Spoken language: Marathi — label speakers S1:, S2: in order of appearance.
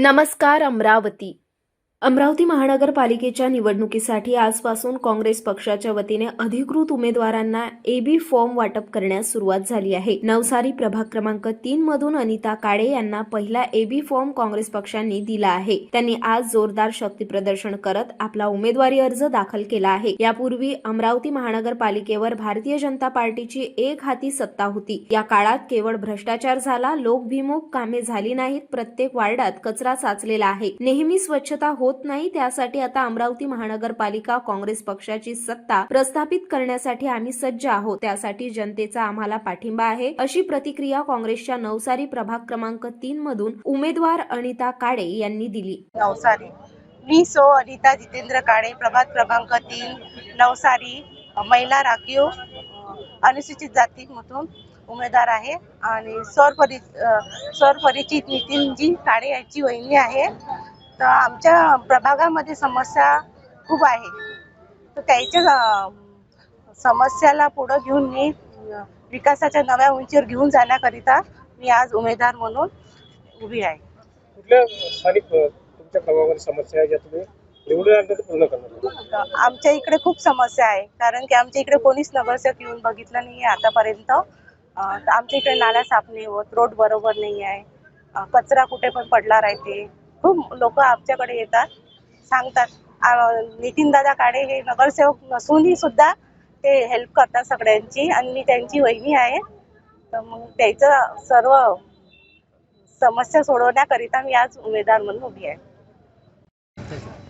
S1: नमस्कार अमरावती. अमरावती महानगरपालिकेच्या निवडणुकीसाठी आजपासून काँग्रेस पक्षाच्या वतीने अधिकृत उमेदवारांना एबी फॉर्म वाटप करण्यास सुरुवात झाली आहे. नवसारी प्रभाग क्रमांक 3 मधून अनिता काळे यांना पहिला एबी फॉर्म काँग्रेस पक्षांनी दिला आहे. त्यांनी आज जोरदार शक्ती प्रदर्शन करत आपला उमेदवारी अर्ज दाखल केला आहे. यापूर्वी अमरावती महानगरपालिकेवर भारतीय जनता पार्टीची एक हाती सत्ता होती. या काळात केवळ भ्रष्टाचार झाला, लोकभिमुख कामे झाली नाहीत, प्रत्येक वार्डात कचरा साचलेला आहे, नेहमी स्वच्छता होत नाही. त्यासाठी आता अमरावती महानगरपालिका काँग्रेस पक्षाची सत्ता प्रस्थापित करण्यासाठी आम्ही सज्ज आहोत. त्यासाठी जनतेचा आम्हाला पाठिंबा आहे, अशी प्रतिक्रिया काँग्रेसच्या नवसारी प्रभाग क्रमांक 3 मधून उमेदवार अनिता काळे यांनी दिली.
S2: नवसारी मी अनिता जितेंद्र काळे, प्रभाग क्रमांक 3 नवसारी, महिला राखीव अनुसूचित जातीमधून उमेदवार आहे आणि सौर परिचित नितीनजी काळे यांची वहिनी आहे. तर आमच्या प्रभागामध्ये समस्या खूप आहे, तर त्याच्या समस्याला पुढे घेऊन मी विकासाच्या नव्या उंचीवर घेऊन जाण्याकरिता मी आज उमेदवार म्हणून उभी आहे.
S3: कुठल्या स्थानिक तुमच्या प्रभागामध्ये समस्या आहे ज्या तुम्ही निवडून आल्यानंतर पूर्ण करणार?
S2: आमच्या इकडे खूप समस्या आहे, कारण की आमच्या इकडे कोणीच नगरसेवक येऊन बघितलं नाही आहे आतापर्यंत. आमच्या इकडे नाला साफ नाही होत, रोड बरोबर नाही आहे, कचरा कुठे पण पडला राहते. खूप लोक आमच्याकडे येतात, सांगतात. नितीन दादा काळे हे नगरसेवक नसूनही सुद्धा ते हेल्प करतात सगळ्यांची, आणि मी त्यांची वहिनी आहे. तर मग त्याचं सर्व समस्या सोडवण्याकरिता मी आज उमेदवार म्हणून उभी आहे.